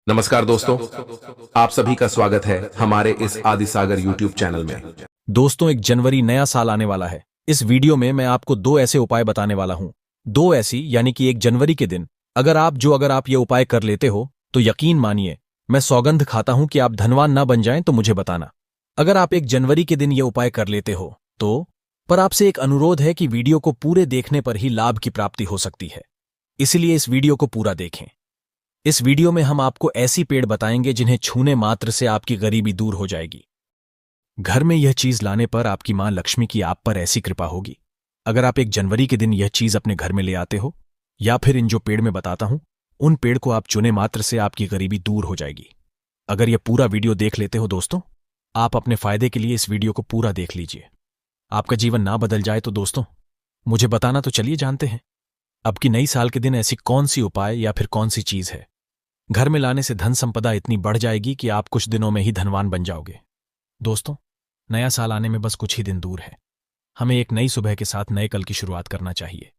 नमस्कार दोस्तों, आप सभी का स्वागत है हमारे इस आदि सागर यूट्यूब चैनल में। दोस्तों, 1 जनवरी नया साल आने वाला है। इस वीडियो में मैं आपको 2 ऐसे उपाय बताने वाला हूं। 2 ऐसी यानी कि 1 जनवरी के दिन अगर आप ये उपाय कर लेते हो तो यकीन मानिए, मैं सौगंध खाता हूं कि आप धनवान ना बन जाएं तो मुझे बताना। अगर आप 1 जनवरी के दिन ये उपाय कर लेते हो तो पर आपसे एक अनुरोध है कि वीडियो को पूरे देखने पर ही लाभ की प्राप्ति हो सकती है, इसलिए इस वीडियो को पूरा देखें। इस वीडियो में हम आपको ऐसी पेड़ बताएंगे जिन्हें छूने मात्र से आपकी गरीबी दूर हो जाएगी। घर में यह चीज लाने पर आपकी मां लक्ष्मी की आप पर ऐसी कृपा होगी। अगर आप 1 जनवरी के दिन यह चीज अपने घर में ले आते हो या फिर इन जो पेड़ मैं बताता हूं उन पेड़ को आप चुने मात्र से आपकी गरीबी दूर हो जाएगी। अगर यह पूरा वीडियो देख लेते हो दोस्तों, आप अपने फायदे के लिए इस वीडियो को पूरा देख लीजिए। आपका जीवन ना बदल जाए तो दोस्तों मुझे बताना, तो चलिए जानते हैं अब की नई साल के दिन ऐसी कौन सी उपाय या फिर कौन सी चीज है घर में लाने से धन संपदा इतनी बढ़ जाएगी कि आप कुछ दिनों में ही धनवान बन जाओगे। दोस्तों, नया साल आने में बस कुछ ही दिन दूर है। हमें एक नई सुबह के साथ नए कल की शुरुआत करना चाहिए।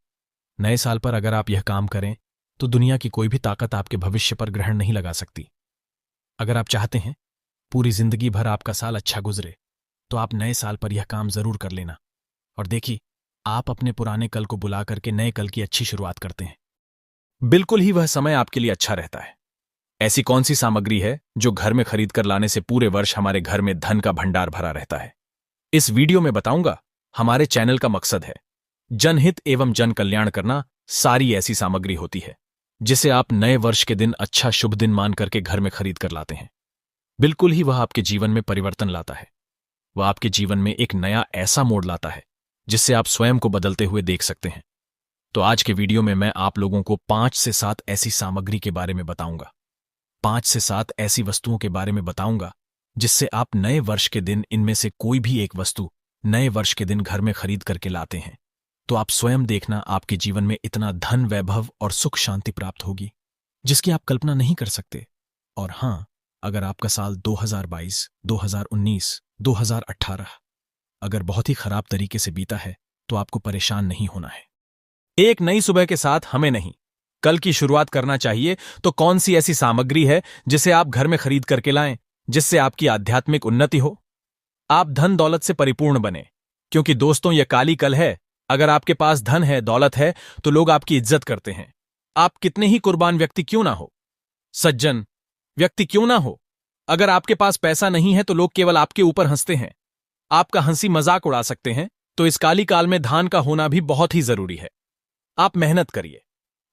नए साल पर अगर आप यह काम करें तो दुनिया की कोई भी ताकत आपके भविष्य पर ग्रहण नहीं लगा सकती। अगर आप चाहते हैं पूरी जिंदगी भर आपका साल अच्छा गुजरे तो आप नए साल पर यह काम जरूर कर लेना, और देखिए आप अपने पुराने कल को बुला करके नए कल की अच्छी शुरुआत करते हैं। बिल्कुल ही वह समय आपके लिए अच्छा रहता है। ऐसी कौन सी सामग्री है जो घर में खरीद कर लाने से पूरे वर्ष हमारे घर में धन का भंडार भरा रहता है? इस वीडियो में बताऊंगा। हमारे चैनल का मकसद है जनहित एवं जन कल्याण करना। सारी ऐसी सामग्री होती है जिसे आप नए वर्ष के दिन अच्छा शुभ दिन मान करके घर में खरीद कर लाते हैं। बिल्कुल ही वह आपके जीवन में परिवर्तन लाता है। वह आपके जीवन में एक नया ऐसा मोड़ लाता है जिससे आप स्वयं को बदलते हुए देख सकते हैं। तो आज के वीडियो में मैं आप लोगों को 5 से 7 ऐसी सामग्री के बारे में बताऊंगा। 5 से 7 ऐसी वस्तुओं के बारे में बताऊंगा जिससे आप नए वर्ष के दिन इनमें से कोई भी एक वस्तु नए वर्ष के दिन घर में खरीद करके लाते हैं तो आप स्वयं देखना, आपके जीवन में इतना धन, वैभव और सुख शांति प्राप्त होगी जिसकी आप कल्पना नहीं कर सकते। और हां, अगर आपका साल 2022, 2019, 2018 अगर बहुत ही खराब तरीके से बीता है तो आपको परेशान नहीं होना है। एक नई सुबह के साथ हमें नहीं, कल की शुरुआत करना चाहिए। तो कौन सी ऐसी सामग्री है जिसे आप घर में खरीद करके लाएं जिससे आपकी आध्यात्मिक उन्नति हो, आप धन दौलत से परिपूर्ण बने? क्योंकि दोस्तों, यह काली कल है। अगर आपके पास धन है, दौलत है तो लोग आपकी इज्जत करते हैं। आप कितने ही कुर्बान व्यक्ति क्यों ना हो, सज्जन व्यक्ति क्यों ना हो, अगर आपके पास पैसा नहीं है तो लोग केवल आपके ऊपर हंसते हैं, आपका हंसी मजाक उड़ा सकते हैं। तो इस काली काल में दान का होना भी बहुत ही जरूरी है। आप मेहनत करिए,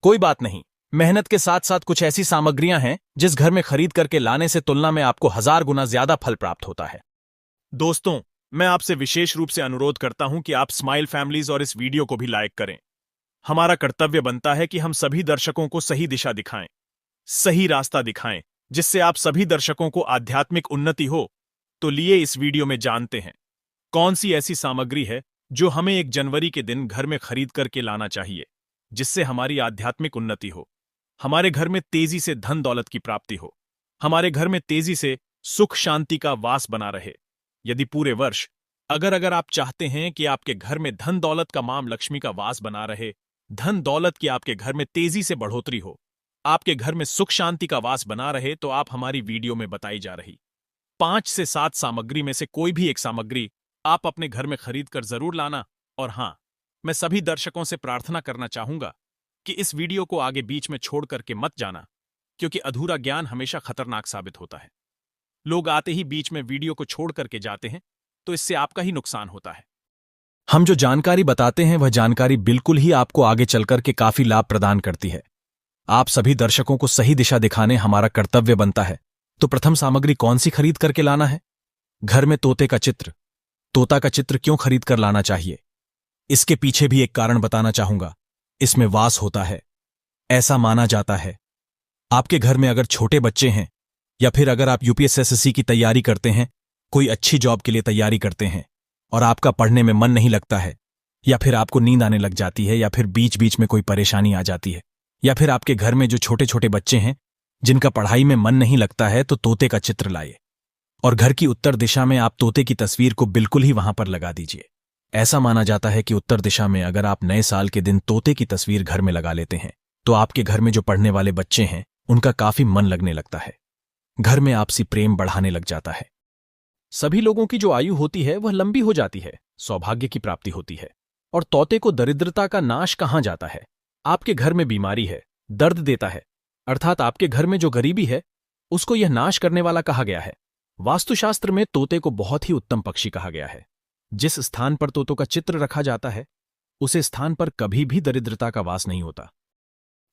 कोई बात नहीं। मेहनत के साथ साथ कुछ ऐसी सामग्रियां हैं जिस घर में खरीद करके लाने से तुलना में आपको 1000 गुना ज्यादा फल प्राप्त होता है। दोस्तों, मैं आपसे विशेष रूप से अनुरोध करता हूं कि आप स्माइल फैमिलीज और इस वीडियो को भी लाइक करें। हमारा कर्तव्य बनता है कि हम सभी दर्शकों को सही दिशा दिखाएं, सही रास्ता दिखाएं, जिससे आप सभी दर्शकों को आध्यात्मिक उन्नति हो। तो लिए इस वीडियो में जानते हैं कौन सी ऐसी सामग्री है जो हमें 1 जनवरी के दिन घर में खरीद करके लाना चाहिए जिससे हमारी आध्यात्मिक उन्नति हो, हमारे घर में तेजी से धन दौलत की प्राप्ति हो, हमारे घर में तेजी से सुख शांति का वास बना रहे। यदि पूरे वर्ष अगर आप चाहते हैं कि आपके घर में धन दौलत का मां लक्ष्मी का वास बना रहे, धन दौलत की आपके घर में तेजी से बढ़ोतरी हो, आपके घर में सुख शांति का वास बना रहे, तो आप हमारी वीडियो में बताई जा रही 5 से 7 सामग्री में से कोई भी एक सामग्री आप अपने घर में खरीद कर जरूर लाना। और हां, मैं सभी दर्शकों से प्रार्थना करना चाहूंगा कि इस वीडियो को आगे बीच में छोड़ करके मत जाना, क्योंकि अधूरा ज्ञान हमेशा खतरनाक साबित होता है। लोग आते ही बीच में वीडियो को छोड़ करके जाते हैं तो इससे आपका ही नुकसान होता है। हम जो जानकारी बताते हैं वह जानकारी बिल्कुल ही आपको आगे चलकर के काफी लाभ प्रदान करती है। आप सभी दर्शकों को सही दिशा दिखाने हमारा कर्तव्य बनता है। तो प्रथम सामग्री कौन सी खरीद करके लाना है? घर में तोते का चित्र। तोता का चित्र क्यों खरीद कर लाना चाहिए, इसके पीछे भी एक कारण बताना चाहूंगा। इसमें वास होता है, ऐसा माना जाता है। आपके घर में अगर छोटे बच्चे हैं या फिर अगर आप यूपीएससी की तैयारी करते हैं, कोई अच्छी जॉब के लिए तैयारी करते हैं और आपका पढ़ने में मन नहीं लगता है, या फिर आपको नींद आने लग जाती है, या फिर बीच बीच में कोई परेशानी आ जाती है, या फिर आपके घर में जो छोटे छोटे बच्चे हैं जिनका पढ़ाई में मन नहीं लगता है, तो तोते का चित्र लाइए और घर की उत्तर दिशा में आप तोते की तस्वीर को बिल्कुल ही वहां पर लगा दीजिए। ऐसा माना जाता है कि उत्तर दिशा में अगर आप नए साल के दिन तोते की तस्वीर घर में लगा लेते हैं तो आपके घर में जो पढ़ने वाले बच्चे हैं उनका काफी मन लगने लगता है। घर में आपसी प्रेम बढ़ाने लग जाता है। सभी लोगों की जो आयु होती है वह लंबी हो जाती है, सौभाग्य की प्राप्ति होती है। और तोते को दरिद्रता का नाश कहाँ जाता है? आपके घर में बीमारी है, दर्द देता है, अर्थात आपके घर में जो गरीबी है उसको यह नाश करने वाला कहा गया है। वास्तुशास्त्र में तोते को बहुत ही उत्तम पक्षी कहा गया है। जिस स्थान पर तोतों का चित्र रखा जाता है उसे स्थान पर कभी भी दरिद्रता का वास नहीं होता।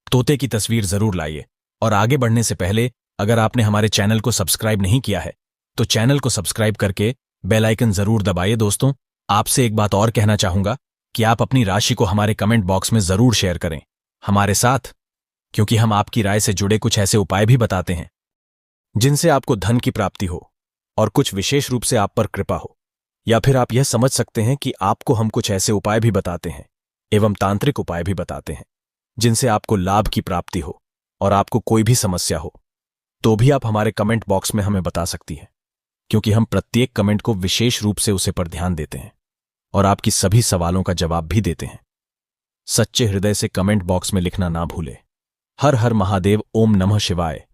तोते की तस्वीर जरूर लाइए। और आगे बढ़ने से पहले अगर आपने हमारे चैनल को सब्सक्राइब नहीं किया है तो चैनल को सब्सक्राइब करके बेल आइकन जरूर दबाइए। दोस्तों, आपसे एक बात और कहना चाहूंगा कि आप अपनी राशि को हमारे कमेंट बॉक्स में जरूर शेयर करें हमारे साथ, क्योंकि हम आपकी राय से जुड़े कुछ ऐसे उपाय भी बताते हैं जिनसे आपको धन की प्राप्ति हो और कुछ विशेष रूप से आप पर कृपा हो। या फिर आप यह समझ सकते हैं कि आपको हम कुछ ऐसे उपाय भी बताते हैं एवं तांत्रिक उपाय भी बताते हैं जिनसे आपको लाभ की प्राप्ति हो और आपको कोई भी समस्या हो तो भी आप हमारे कमेंट बॉक्स में हमें बता सकती हैं, क्योंकि हम प्रत्येक कमेंट को विशेष रूप से उसे पर ध्यान देते हैं और आपकी सभी सवालों का जवाब भी देते हैं। सच्चे हृदय से कमेंट बॉक्स में लिखना ना भूले। हर हर महादेव, ओम नमः शिवाय।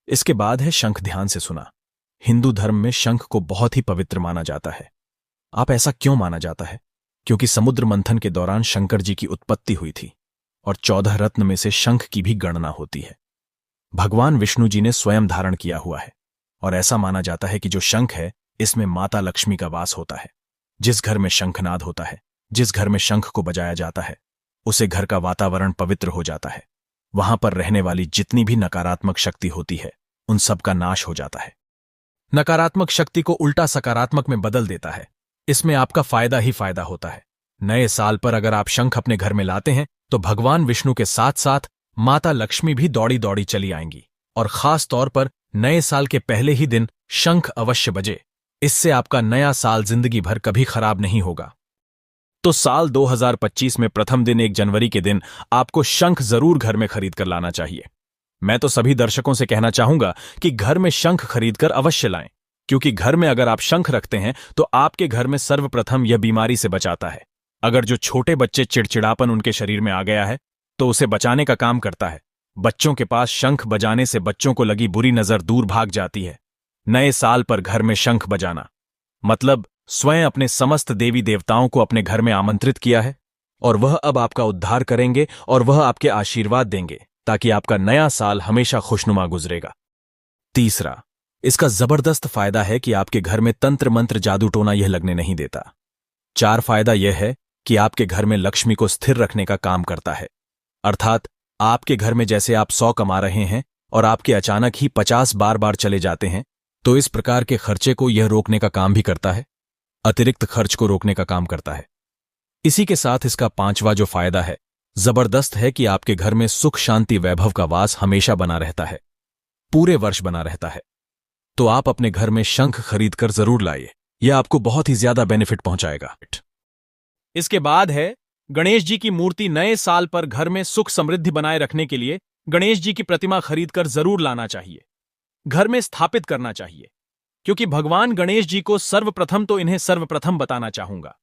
इसके बाद है शंख। ध्यान से सुना। हिंदू धर्म में शंख को बहुत ही पवित्र माना जाता है। आप ऐसा क्यों माना जाता है? क्योंकि समुद्र मंथन के दौरान शंकर जी की उत्पत्ति हुई थी और 14 रत्न में से शंख की भी गणना होती है। भगवान विष्णु जी ने स्वयं धारण किया हुआ है और ऐसा माना जाता है कि जो शंख है इसमें माता लक्ष्मी का वास होता है। जिस घर में शंखनाद होता है, जिस घर में शंख को बजाया जाता है, उसे घर का वातावरण पवित्र हो जाता है। वहां पर रहने वाली जितनी भी नकारात्मक शक्ति होती है उन सब का नाश हो जाता है। नकारात्मक शक्ति को उल्टा सकारात्मक में बदल देता है। इसमें आपका फायदा ही फायदा होता है। नए साल पर अगर आप शंख अपने घर में लाते हैं तो भगवान विष्णु के साथ साथ माता लक्ष्मी भी दौड़ी दौड़ी चली आएंगी। और खास तौर पर नए साल के पहले ही दिन शंख अवश्य बजे। इससे आपका नया साल जिंदगी भर कभी खराब नहीं होगा। तो साल 2025 में प्रथम दिन 1 जनवरी के दिन आपको शंख जरूर घर में खरीद कर लाना चाहिए। मैं तो सभी दर्शकों से कहना चाहूंगा कि घर में शंख खरीदकर अवश्य लाएं, क्योंकि घर में अगर आप शंख रखते हैं तो आपके घर में सर्वप्रथम यह बीमारी से बचाता है। अगर जो छोटे बच्चे चिड़चिड़ापन उनके शरीर में आ गया है तो उसे बचाने का काम करता है। बच्चों के पास शंख बजाने से बच्चों को लगी बुरी नजर दूर भाग जाती है। नए साल पर घर में शंख बजाना मतलब स्वयं अपने समस्त देवी देवताओं को अपने घर में आमंत्रित किया है और वह अब आपका उद्धार करेंगे और वह आपके आशीर्वाद देंगे ताकि आपका नया साल हमेशा खुशनुमा गुजरेगा। तीसरा, इसका जबरदस्त फायदा है कि आपके घर में तंत्र मंत्र जादू टोना यह लगने नहीं देता। 4 फायदा यह है कि आपके घर में लक्ष्मी को स्थिर रखने का काम करता है। अर्थात आपके घर में जैसे आप 100 कमा रहे हैं और आपके अचानक ही 50 बार चले जाते हैं, तो इस प्रकार के खर्चे को यह रोकने का काम भी करता है, अतिरिक्त खर्च को रोकने का काम करता है। इसी के साथ इसका 5वां जो फायदा है जबरदस्त है कि आपके घर में सुख शांति वैभव का वास हमेशा बना रहता है, पूरे वर्ष बना रहता है। तो आप अपने घर में शंख खरीदकर जरूर लाइए, यह आपको बहुत ही ज्यादा बेनिफिट पहुंचाएगा। इसके बाद है गणेश जी की मूर्ति। नए साल पर घर में सुख समृद्धि बनाए रखने के लिए गणेश जी की प्रतिमा खरीदकर जरूर लाना चाहिए, घर में स्थापित करना चाहिए, क्योंकि भगवान गणेश जी को सर्वप्रथम तो इन्हें सर्वप्रथम बताना चाहूंगा।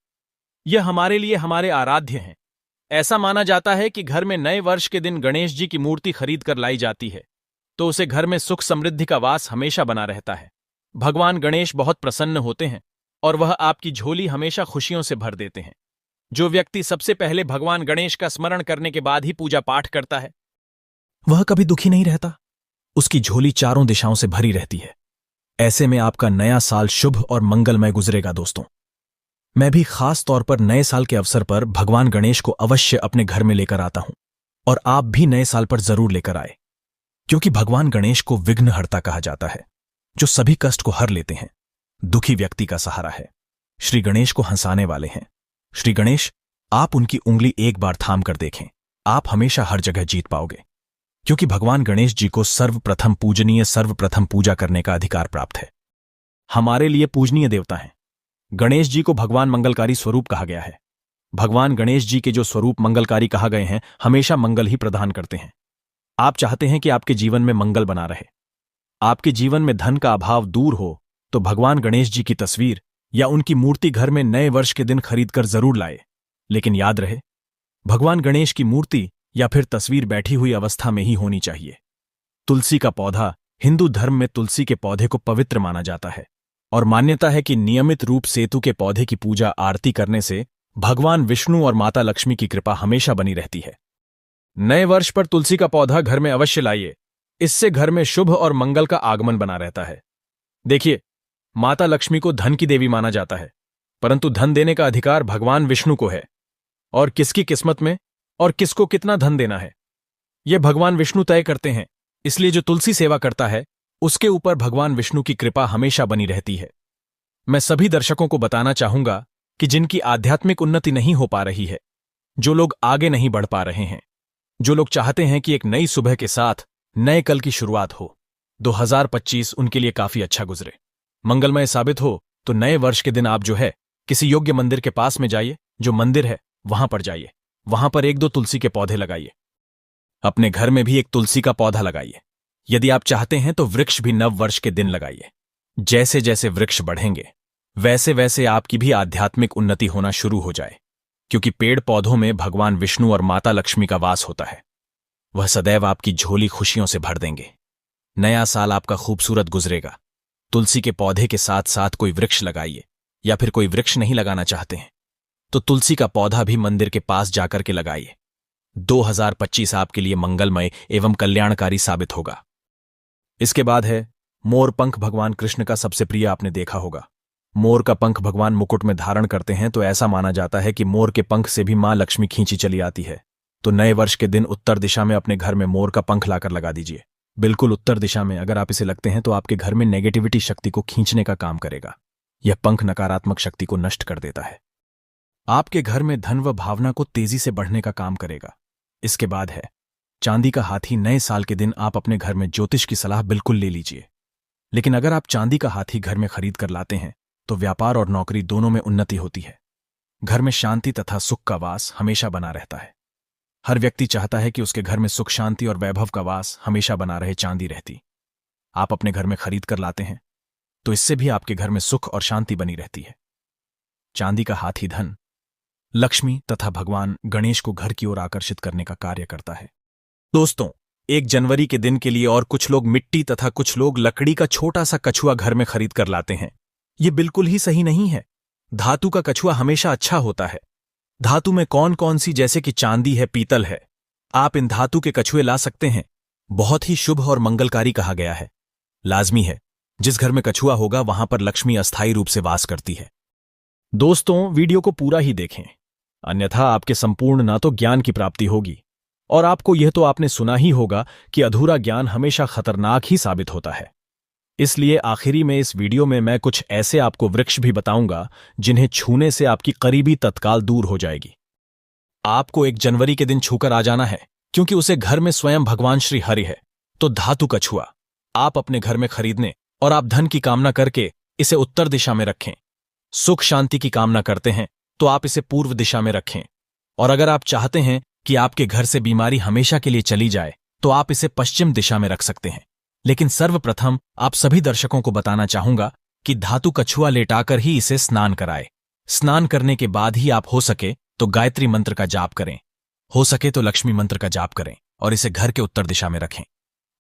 यह हमारे लिए हमारे आराध्य हैं। ऐसा माना जाता है कि घर में नए वर्ष के दिन गणेश जी की मूर्ति खरीद कर लाई जाती है तो उसे घर में सुख समृद्धि का वास हमेशा बना रहता है। भगवान गणेश बहुत प्रसन्न होते हैं और वह आपकी झोली हमेशा खुशियों से भर देते हैं। जो व्यक्ति सबसे पहले भगवान गणेश का स्मरण करने के बाद ही पूजा पाठ करता है वह कभी दुखी नहीं रहता, उसकी झोली चारों दिशाओं से भरी रहती है। ऐसे में आपका नया साल शुभ और मंगलमय गुजरेगा। दोस्तों, मैं भी खास तौर पर नए साल के अवसर पर भगवान गणेश को अवश्य अपने घर में लेकर आता हूं और आप भी नए साल पर जरूर लेकर आए, क्योंकि भगवान गणेश को विघ्नहर्ता कहा जाता है, जो सभी कष्ट को हर लेते हैं, दुखी व्यक्ति का सहारा है, श्री गणेश को हंसाने वाले हैं। श्री गणेश, आप उनकी उंगली एक बार थाम कर देखें, आप हमेशा हर जगह जीत पाओगे, क्योंकि भगवान गणेश जी को सर्वप्रथम पूजनीय, सर्वप्रथम पूजा करने का अधिकार प्राप्त है। हमारे लिए पूजनीय देवता हैं। गणेश जी को भगवान मंगलकारी स्वरूप कहा गया है। भगवान गणेश जी के जो स्वरूप मंगलकारी कहा गए हैं हमेशा मंगल ही प्रदान करते हैं। आप चाहते हैं कि आपके जीवन में मंगल बना रहे, आपके जीवन में धन का अभाव दूर हो, तो भगवान गणेश जी की तस्वीर या उनकी मूर्ति घर में नए वर्ष के दिन खरीदकर जरूर लाए। लेकिन याद रहे, भगवान गणेश की मूर्ति या फिर तस्वीर बैठी हुई अवस्था में ही होनी चाहिए। तुलसी का पौधा हिंदू धर्म में तुलसी के पौधे को पवित्र माना जाता है और मान्यता है कि नियमित रूप सेतु के पौधे की पूजा आरती करने से भगवान विष्णु और माता लक्ष्मी की कृपा हमेशा बनी रहती है। नए वर्ष पर तुलसी का पौधा घर में अवश्य लाइए। इससे घर में शुभ और मंगल का आगमन बना रहता है। देखिए, माता लक्ष्मी को धन की देवी माना जाता है, परंतु धन देने का अधिकार भगवान विष्णु को है और किसकी किस्मत में और किसको कितना धन देना है यह भगवान विष्णु तय करते हैं। इसलिए जो तुलसी सेवा करता है उसके ऊपर भगवान विष्णु की कृपा हमेशा बनी रहती है। मैं सभी दर्शकों को बताना चाहूंगा कि जिनकी आध्यात्मिक उन्नति नहीं हो पा रही है, जो लोग आगे नहीं बढ़ पा रहे हैं, जो लोग चाहते हैं कि एक नई सुबह के साथ नए कल की शुरुआत हो, 2025 उनके लिए काफी अच्छा गुजरे, मंगलमय साबित हो, तो नए वर्ष के दिन आप जो है किसी योग्य मंदिर के पास में जाइए। जो मंदिर है वहां पर जाइए, वहां पर 1-2 तुलसी के पौधे लगाइए। अपने घर में भी एक तुलसी का पौधा लगाइए। यदि आप चाहते हैं तो वृक्ष भी नव वर्ष के दिन लगाइए। जैसे जैसे वृक्ष बढ़ेंगे वैसे वैसे आपकी भी आध्यात्मिक उन्नति होना शुरू हो जाए, क्योंकि पेड़ पौधों में भगवान विष्णु और माता लक्ष्मी का वास होता है। वह सदैव आपकी झोली खुशियों से भर देंगे। नया साल आपका खूबसूरत गुजरेगा। तुलसी के पौधे के साथ साथ कोई वृक्ष लगाइए, या फिर कोई वृक्ष नहीं लगाना चाहते हैं तो तुलसी का पौधा भी मंदिर के पास जाकर के लगाइए। 2025 आपके लिए मंगलमय एवं कल्याणकारी साबित होगा। इसके बाद है मोर पंख। भगवान कृष्ण का सबसे प्रिय आपने देखा होगा। मोर का पंख भगवान मुकुट में धारण करते हैं तो ऐसा माना जाता है कि मोर के पंख से भी मां लक्ष्मी खींची चली आती है। तो नए वर्ष के दिन उत्तर दिशा में अपने घर में मोर का पंख लाकर लगा दीजिए। बिल्कुल उत्तर दिशा में अगर आप इसे लगते हैं तो आपके घर में नेगेटिविटी शक्ति को खींचने का काम करेगा। यह पंख नकारात्मक शक्ति को नष्ट कर देता है। आपके घर में धन व भावना को तेजी से बढ़ने का काम करेगा। इसके बाद है चांदी का हाथी। नए साल के दिन आप अपने घर में ज्योतिष की सलाह बिल्कुल ले लीजिए। लेकिन अगर आप चांदी का हाथी घर में खरीद कर लाते हैं तो व्यापार और नौकरी दोनों में उन्नति होती है। घर में शांति तथा सुख का वास हमेशा बना रहता है। हर व्यक्ति चाहता है कि उसके घर में सुख शांति और वैभव का वास हमेशा बना रहे। चांदी रहती आप अपने घर में खरीद कर लाते हैं तो इससे भी आपके घर में सुख और शांति बनी रहती है। चांदी का हाथी धन, लक्ष्मी तथा भगवान गणेश को घर की ओर आकर्षित करने का कार्य करता है। दोस्तों, 1 जनवरी के दिन के लिए और कुछ लोग मिट्टी तथा कुछ लोग लकड़ी का छोटा सा कछुआ घर में खरीद कर लाते हैं। ये बिल्कुल ही सही नहीं है। धातु का कछुआ हमेशा अच्छा होता है। धातु में कौन कौन सी, जैसे कि चांदी है, पीतल है, आप इन धातु के कछुए ला सकते हैं। बहुत ही शुभ और मंगलकारी कहा गया है। लाजमी है जिस घर में कछुआ होगा वहां पर लक्ष्मी अस्थायी रूप से वास करती है। दोस्तों, वीडियो को पूरा ही देखें, अन्यथा आपके संपूर्ण ना तो ज्ञान की प्राप्ति होगी और आपको यह तो आपने सुना ही होगा कि अधूरा ज्ञान हमेशा खतरनाक ही साबित होता है। इसलिए आखिरी में इस वीडियो में मैं कुछ ऐसे आपको वृक्ष भी बताऊंगा जिन्हें छूने से आपकी करीबी तत्काल दूर हो जाएगी। आपको 1 जनवरी के दिन छूकर आ जाना है, क्योंकि उसे घर में स्वयं भगवान श्री हरि है। तो धातु कछुआ आप अपने घर में खरीदने और आप धन की कामना करके इसे उत्तर दिशा में रखें। सुख शांति की कामना करते हैं तो आप इसे पूर्व दिशा में रखें। और अगर आप चाहते हैं कि आपके घर से बीमारी हमेशा के लिए चली जाए तो आप इसे पश्चिम दिशा में रख सकते हैं। लेकिन सर्वप्रथम आप सभी दर्शकों को बताना चाहूंगा कि धातु कछुआ लेटाकर ही इसे स्नान कराए। स्नान करने के बाद ही आप हो सके तो गायत्री मंत्र का जाप करें, हो सके तो लक्ष्मी मंत्र का जाप करें और इसे घर के उत्तर दिशा में रखें।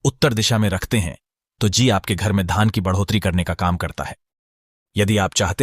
उत्तर दिशा में रखते हैं तो जी आपके घर में धान की बढ़ोतरी करने का काम करता है। यदि आप चाहते हैं